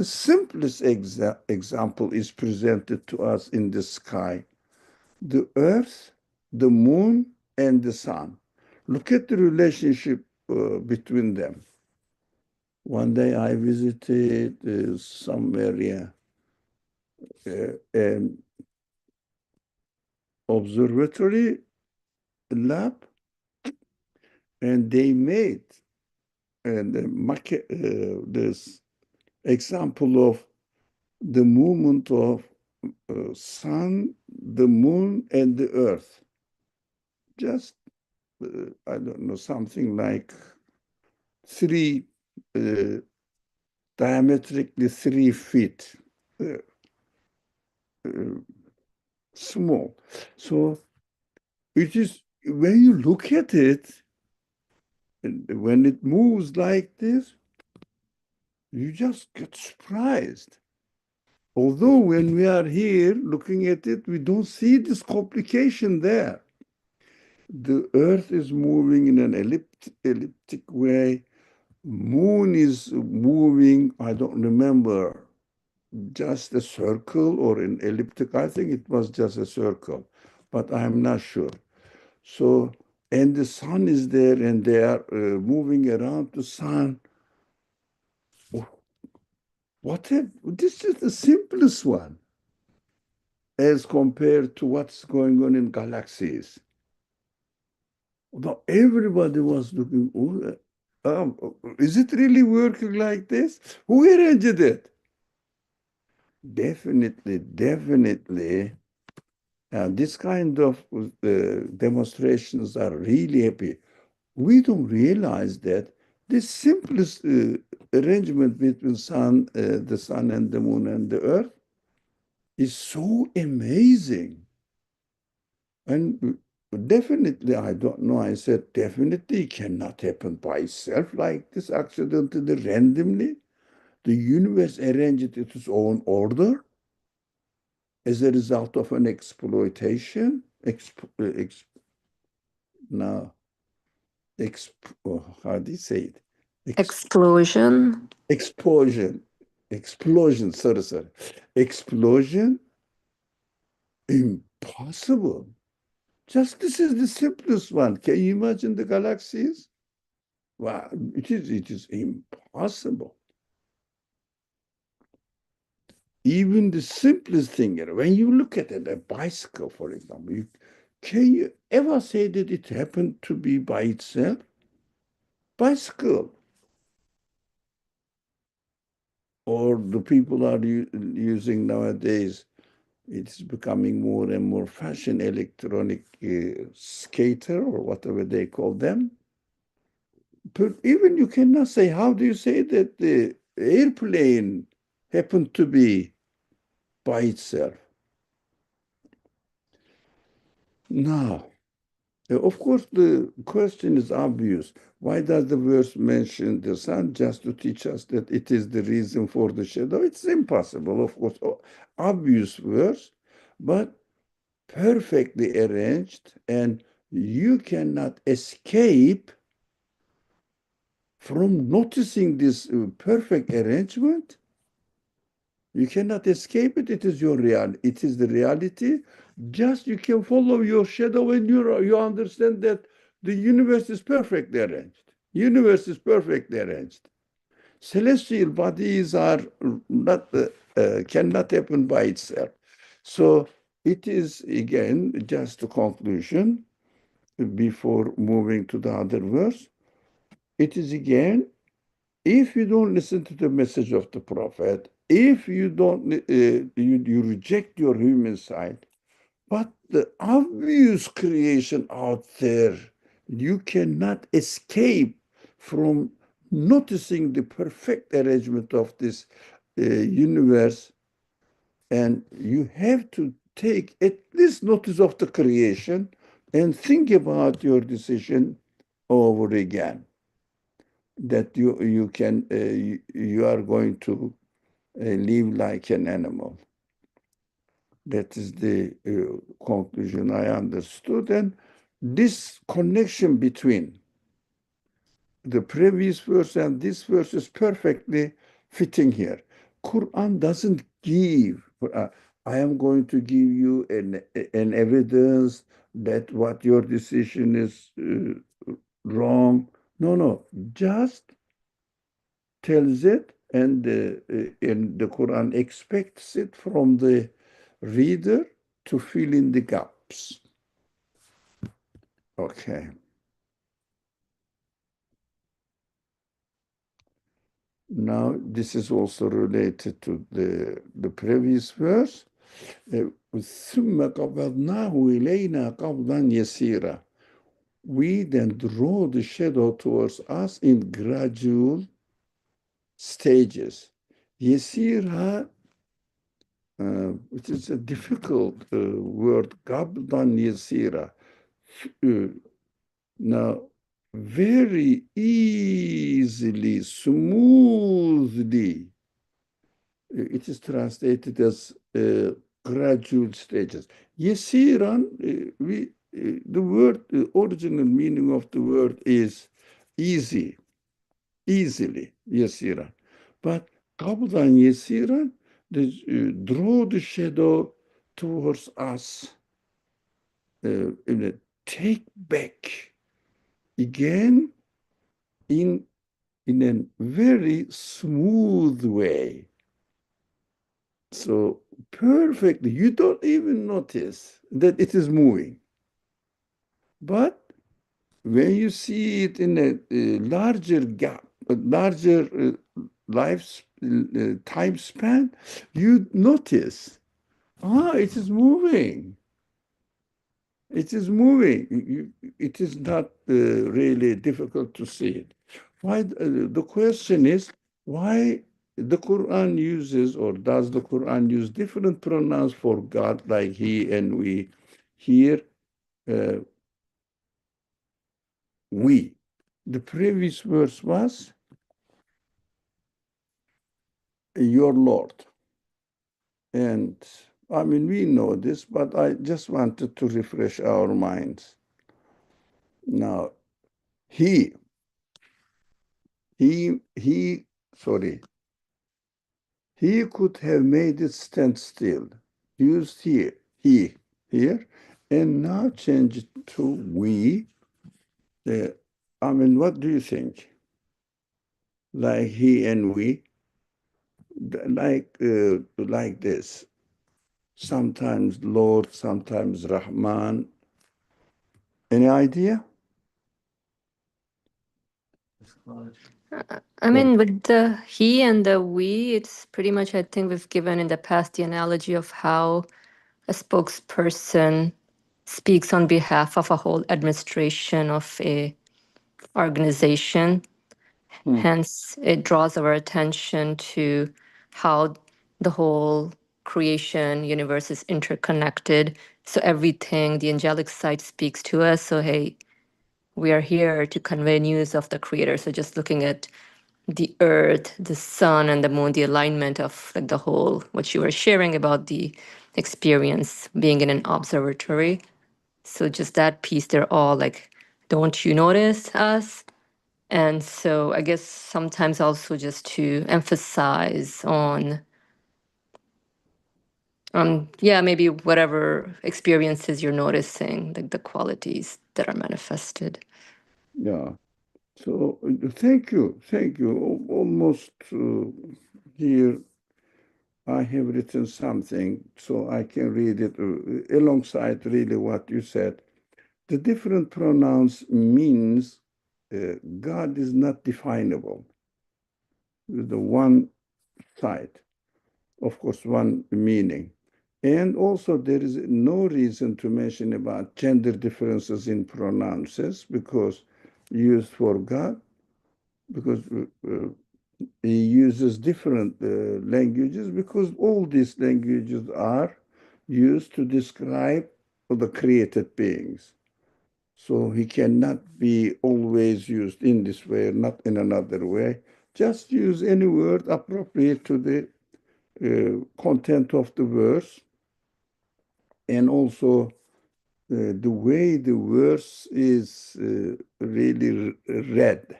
simplest example is presented to us in the sky. the earth, the moon, and the sun. Look at the relationship between them. One day I visited some area, an observatory lab, and they made this example of the movement of sun, the moon, and the earth. Just, I don't know, something like diametrically 3 feet small. So it is, when you look at it, when it moves like this, you just get surprised. Although when we are here looking at it, we don't see this complication there. The earth is moving in an elliptic way. Moon is moving, I don't remember, just a circle or an elliptic. I think it was just a circle, but I'm not sure. So, and the sun is there and they are moving around the sun. This is the simplest one as compared to what's going on in galaxies. Now everybody was looking, is it really working like this? Who arranged it? Definitely. This kind of demonstrations are really happy. We don't realize that this simplest arrangement between the sun and the moon and the earth is so amazing. And definitely, I don't know, I said, definitely it cannot happen by itself like this, accidentally, randomly. The universe arranged it its own order as a result of an exploitation. How do you say it? Explosion. Explosion. Sorry. Explosion? Impossible. Just this is the simplest one. Can you imagine the galaxies? Wow, it is impossible. Even the simplest thing, when you look at it, a bicycle, for example, can you ever say that it happened to be by itself? Bicycle. Or the people are using nowadays, it's becoming more and more fashion, electronic skater or whatever they call them. But even you cannot say, how do you say that the airplane happened to be by itself? Now, of course, the question is obvious. Why does the verse mention the sun? Just to teach us that it is the reason for the shadow? It's impossible, of course. Obvious verse, but perfectly arranged, and you cannot escape from noticing this perfect arrangement. You cannot escape it. It is your reality. It is the reality. Just you can follow your shadow and you understand that the universe is perfectly arranged. Universe is perfectly arranged. Celestial bodies are not cannot happen by itself. So it is again just a conclusion before moving to the other verse. It is again, if you don't listen to the message of the prophet, if you don't, you reject your human side, but the obvious creation out there, you cannot escape from noticing the perfect arrangement of this universe, and you have to take at least notice of the creation and think about your decision over again, that you are going to live like an animal. That is the conclusion I understood. And this connection between the previous verse and this verse is perfectly fitting here. Qur'an doesn't give, I am going to give you an evidence that what your decision is wrong. No, just tells it, and the Quran expects it from the reader to fill in the gaps. Okay. Now, this is also related to the previous verse. ثُمَّ قَبَضْنَاهُ إِلَيْنَا قَبْضًا يَسِيرًا. We then draw the shadow towards us in gradual stages. Yesira, which is a difficult word, Qabdan Yesira. Now, very easily, smoothly, it is translated as gradual stages. Yesiran, the word, the original meaning of the word is easy, easily, yesiran. But qabdan yesiran, draw the shadow towards us, take back again in a very smooth way. So perfectly, you don't even notice that it is moving. But when you see it in a larger gap, a larger time span, you notice, it is moving. It is moving. It is not really difficult to see it. Why? The question is, why the Quran uses, or does the Quran use different pronouns for God, like he and we? Here, we. The previous verse was your Lord. And I mean, we know this, but I just wanted to refresh our minds. Now, he, sorry, he could have made it stand still, used here, here, and now change it to we. I mean, what do you think? Like he and we, like this. Sometimes Lord, sometimes Rahman. Any idea? I mean, with the he and the we, it's pretty much, I think we've given in the past the analogy of how a spokesperson speaks on behalf of a whole administration of a organization. Hence, it draws our attention to how the whole creation universe is interconnected. So everything, the angelic side speaks to us. So, hey, we are here to convey news of the creator. So just looking at the earth, the sun, and the moon, the alignment of like the whole, what you were sharing about the experience being in an observatory. So just that piece, they're all like, don't you notice us? And so I guess sometimes also just to emphasize on, yeah, maybe whatever experiences you're noticing, like the qualities that are manifested. Yeah. So thank you. Almost here I have written something so I can read it alongside really what you said. The different pronouns means God is not definable. The one side, of course, one meaning. And also there is no reason to mention about gender differences in pronouns because used for God, because he uses different languages, because all these languages are used to describe the created beings. So he cannot be always used in this way, not in another way. Just use any word appropriate to the content of the verse, and also the way the verse is really read.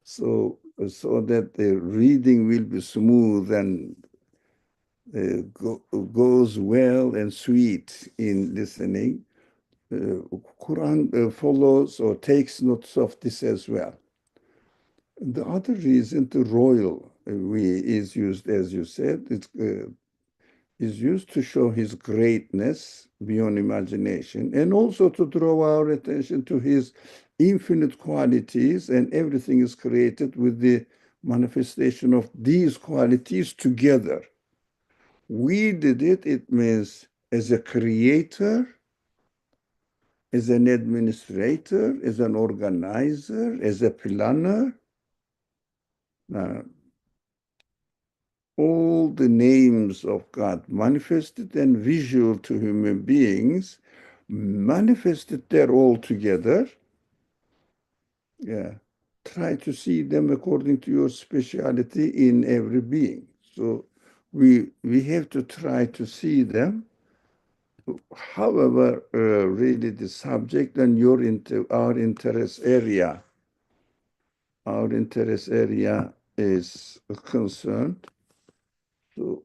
So that the reading will be smooth and goes well and sweet in listening. Quran follows or takes notes of this as well. The other reason, the royal is used, as you said, is used to show his greatness beyond imagination, and also to draw our attention to his infinite qualities, and everything is created with the manifestation of these qualities together. We did it, it means as a creator, as an administrator, as an organizer, as a planner. All the names of God manifested and visual to human beings, manifested there all together. Yeah. Try to see them according to your speciality in every being. So we have to try to see them. However, really the subject and our interest area is concerned. So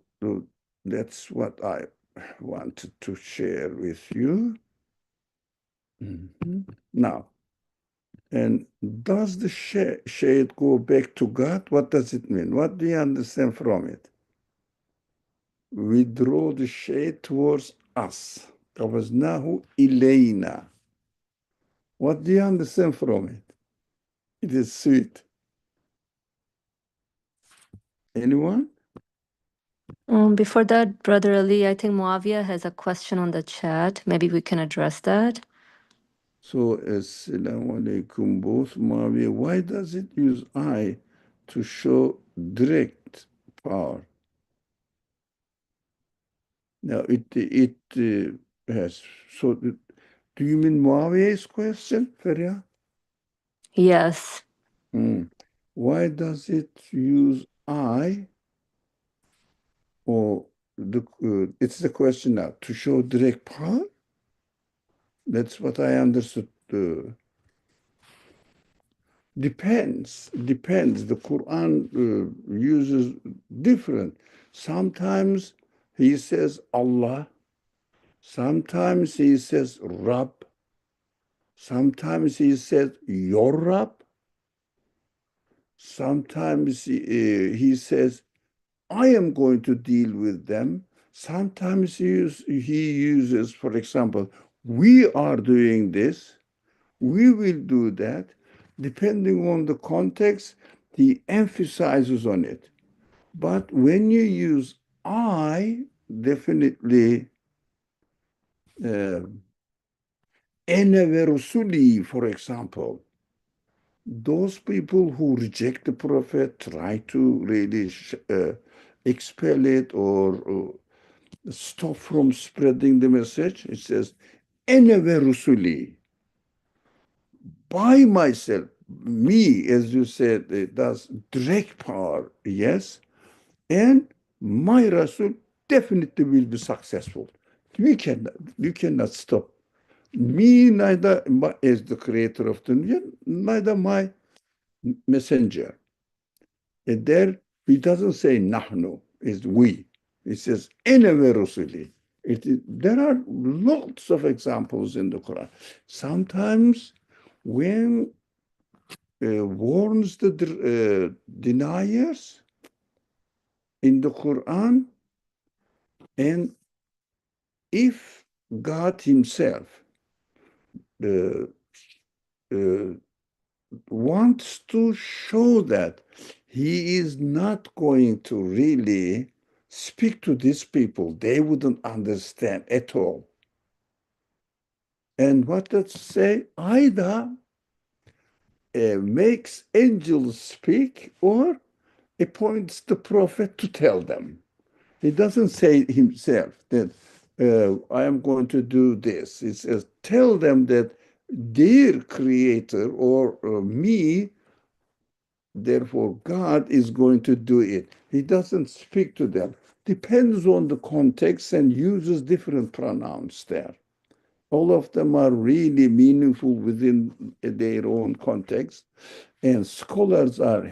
that's what I wanted to share with you. Now, and does the shade go back to God? What does it mean? What do you understand from it? We draw the shade towards us. Qabaznahu ilayna. What do you understand from it? It is sweet. Anyone? Before that, Brother Ali, I think Muawiyah has a question on the chat. Maybe we can address that. So, assalamu alaikum both. Muawiyah, why does it use I to show direct power? Now, it has. So, do you mean Muawiyah's question, Feria? Yes. Why does it use I? Or it's the question now, to show direct power? That's what I understood. Depends. The Quran uses different. Sometimes he says Allah. Sometimes he says Rab. Sometimes he says your Rab. Sometimes he says I am going to deal with them. Sometimes he uses, for example, we are doing this, we will do that. Depending on the context, he emphasizes on it. But when you use I, definitely, ene ve rusuli, for example, those people who reject the prophet, try to really expel it or stop from spreading the message. It says, ene ve rusuli, by myself, me, as you said, it does direct power, yes, and my Rasul definitely will be successful. You cannot stop me, neither as the creator of the dunya, neither my messenger. And there, he doesn't say nahnu, it's we. He says, ene rusuli. There are lots of examples in the Quran. Sometimes when warns the deniers in the Quran, and if God himself wants to show that he is not going to really speak to these people, they wouldn't understand at all. And what does it say? Either makes angels speak or appoints the prophet to tell them. He doesn't say himself that I am going to do this. He says, tell them that their creator or me, therefore God, is going to do it. He doesn't speak to them. Depends on the context and uses different pronouns there. All of them are really meaningful within their own context. And scholars have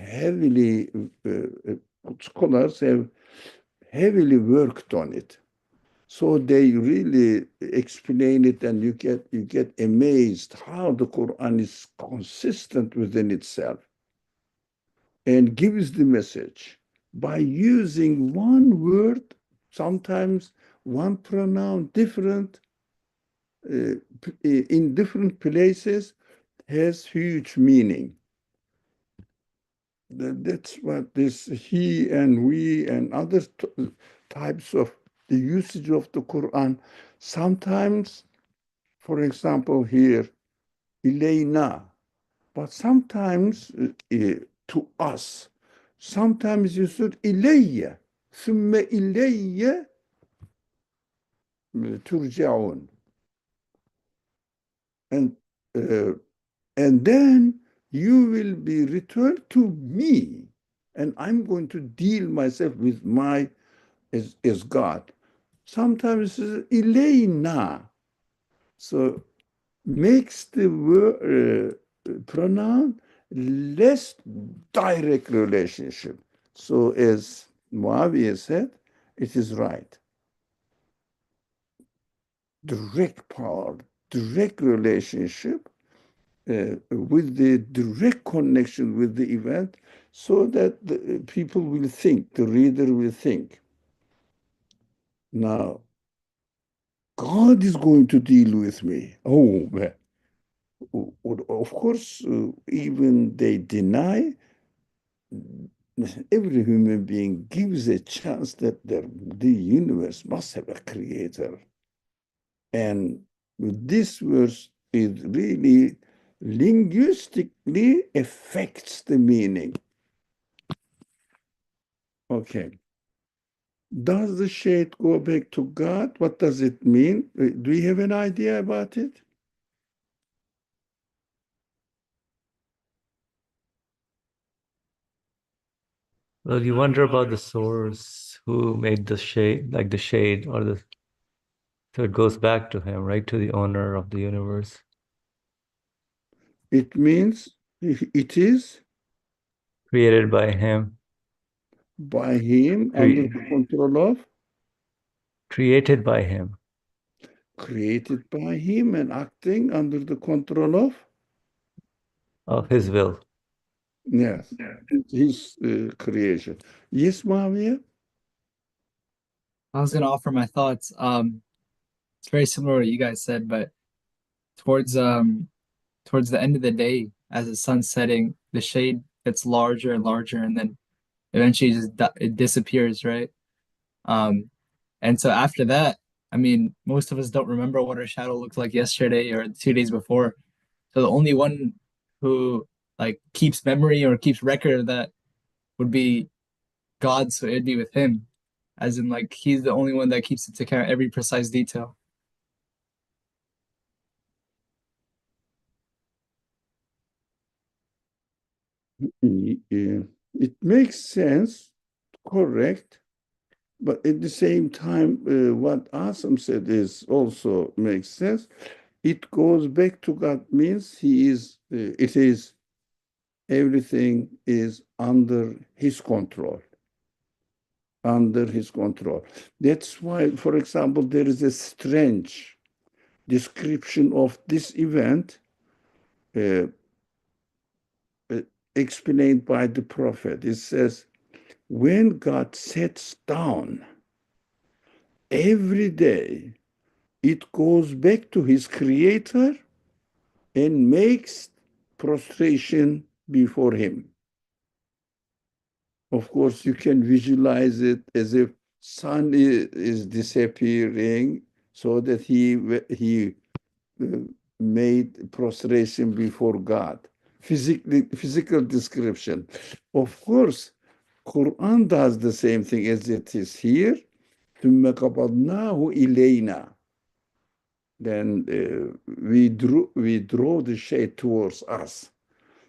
heavily worked on it. So they really explain it, and you get amazed how the Quran is consistent within itself and gives the message by using one word, sometimes one pronoun different in different places, has huge meaning. That's what this he and we and other types of the usage of the Quran. Sometimes, for example, here, ilayna, but sometimes to us. Sometimes you said ilayya, ثم ilayya turja'un. And then you will be returned to me, and I'm going to deal myself with my as God. Sometimes it's ilayna, so makes the word, pronoun less direct relationship. So as Muawiyah said, it is right. Direct power, direct relationship with the direct connection with the event, so that the people will think, the reader will think, now, God is going to deal with me. Oh, of course, even they deny, every human being gives a chance that the universe must have a creator. And this verse is really linguistically affects the meaning. Okay. Does the shade go back to God? What does it mean? Do you have an idea about it? Well, you wonder about the source, who made the shade, like the shade, or the, so it goes back to him, right? To the owner of the universe. It means it is Created by him. by him, under the control of, Created by him. created by him, and acting under the control Of his will. yes, his creation. Yes, Mavia? I was gonna offer my thoughts. It's very similar to what you guys said, but towards towards the end of the day, as the sun's setting, the shade gets larger and larger, and then eventually it disappears, right? Um, and so after that, I mean, most of us don't remember what our shadow looked like yesterday or 2 days before. So the only one who like keeps memory or keeps record of that would be God. So it'd be with him, as in like he's the only one that keeps it to count every precise detail. It makes sense, correct, but at the same time, what Asim said is also makes sense. It goes back to God means he is, it is, everything is under his control. Under his control. That's why, for example, there is a strange description of this event uh, explained by the prophet. It says, when God sits down every day, it goes back to his creator and makes prostration before him. Of course, you can visualize it as if sun is disappearing, so that he made prostration before God. Physical description. Of course, Quran does the same thing as it is here. ثُمَّ قَبَضْنَاهُ إِلَيْنَا. Then we draw the shade towards us.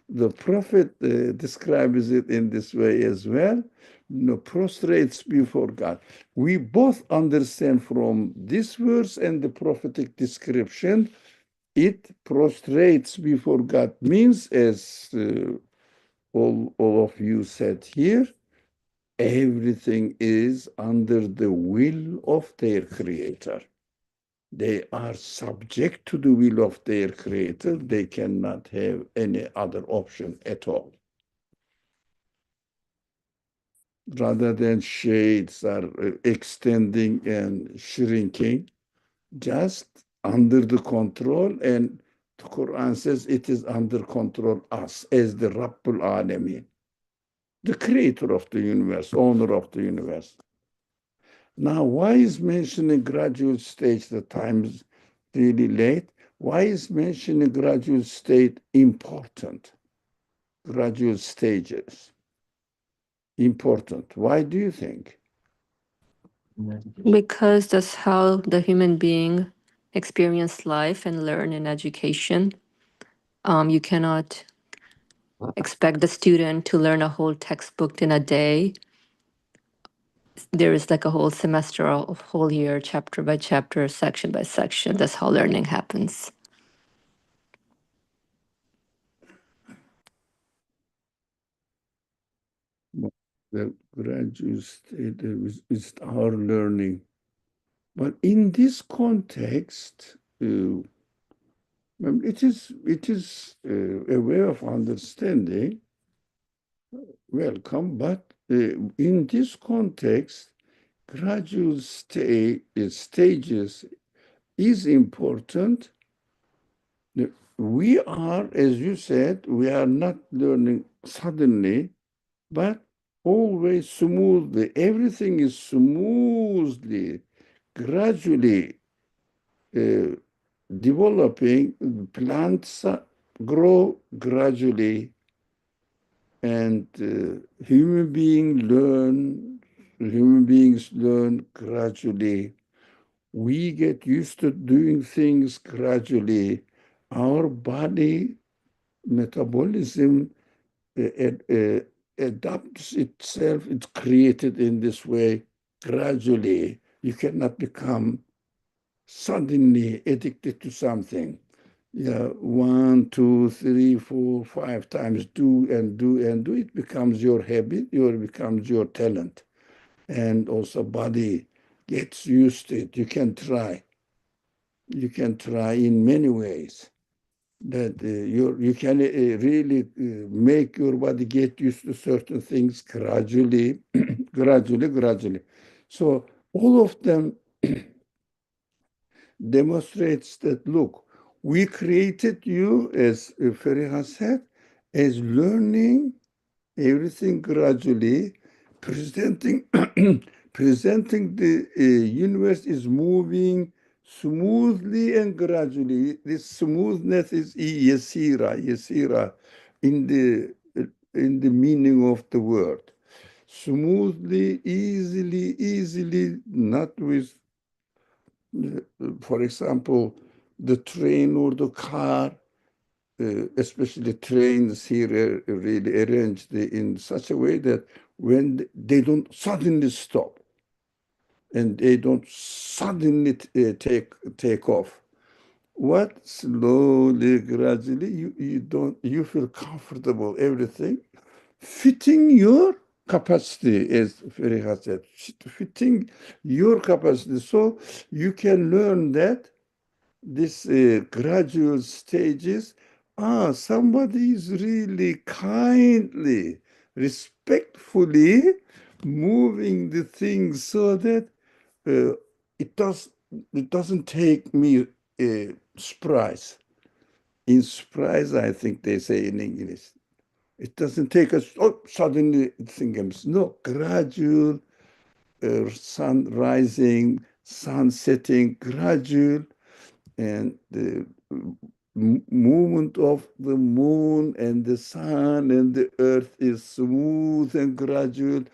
The Prophet describes it in this way as well, prostrates before God. We both understand from this verse and the prophetic description, it prostrates before God means, as all of you said here, everything is under the will of their creator. They are subject to the will of their creator. They cannot have any other option at all. Rather than shades are extending and shrinking, just under the control, and the Quran says it is under control us as the Rabbul Alameen, the creator of the universe, owner of the universe. Now, why is mentioning gradual stage? The time is really late. Why is mentioning gradual state important? Gradual stages important. Why do you think? Because that's how the human being experience life and learn in education. You cannot expect the student to learn a whole textbook in a day. There is like a whole semester, a whole year, chapter by chapter, section by section. That's how learning happens. The gradual state is our learning. But in this context, it is a way of understanding. Welcome, but in this context, gradual stages is important. We are, as you said, we are not learning suddenly, but always smoothly. Everything is smoothly, gradually developing. Plants grow gradually, and human beings learn gradually. We get used to doing things gradually. Our body metabolism adapts itself. It's created in this way gradually. You cannot become suddenly addicted to something. Yeah, 1, 2, 3, 4, 5 times do and do and do. It becomes your habit, it becomes your talent. And also body gets used to it. You can try. You can try in many ways. That you can really make your body get used to certain things gradually, gradually. So all of them demonstrates that, look, we created you, as Fariha said, as learning everything gradually, presenting presenting the universe is moving smoothly and gradually. This smoothness is yasira in the meaning of the word. Smoothly, easily, not with, for example, the train or the car, especially trains here are really arranged in such a way that when they don't suddenly stop and they don't suddenly take off. What slowly, gradually, you feel comfortable, everything fitting your capacity, as Fariha said, fitting your capacity. So you can learn that this gradual stages, somebody is really kindly, respectfully moving the things so that uh, it doesn't take me surprise. In surprise, I think they say in English. It doesn't take us, suddenly thing comes. No, gradual, sun rising, sun setting, gradual, and the movement of the moon and the sun and the earth is smooth and gradual,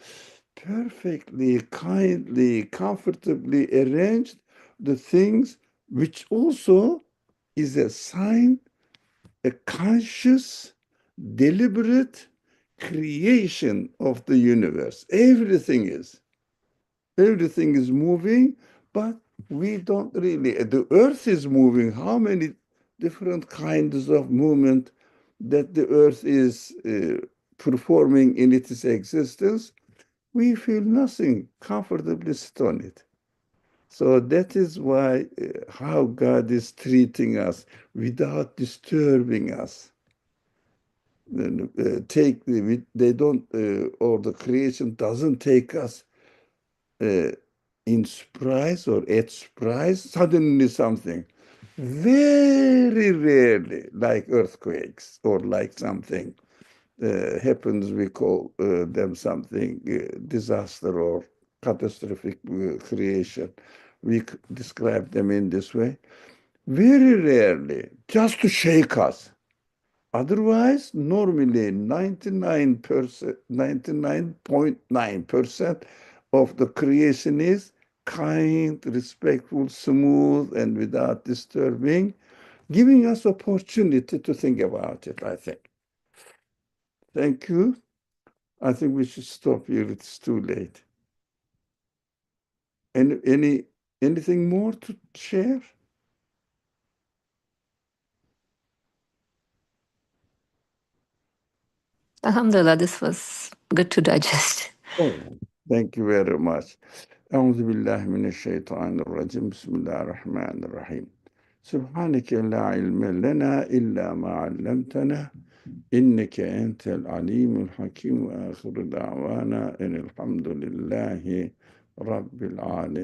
perfectly, kindly, comfortably arranged, the things which also is a sign, a conscious, deliberate creation of the universe. Everything is moving, but we don't really, the earth is moving. How many different kinds of movement that the earth is performing in its existence? we feel nothing, comfortably sit on it. So that is why how God is treating us without disturbing us. They don't, or the creation doesn't take us in surprise or at surprise, suddenly something. Very rarely, like earthquakes or like something happens, we call them something disaster or catastrophic creation. We describe them in this way. Very rarely, just to shake us. Otherwise, normally 99.9% of the creation is kind, respectful, smooth, and without disturbing, giving us opportunity to think about it, I think. Thank you. I think we should stop here. It's too late. Anything more to share? Alhamdulillah, this was good to digest. Oh, thank you very much. أعوذ بالله من الشيطان الرجيم بسم الله الرحمن الرحيم سبحانك لا علم لنا إلا ما علمتنا إنك أنت العليم الحكيم وآخر دعوانا إن الحمد لله رب العالمين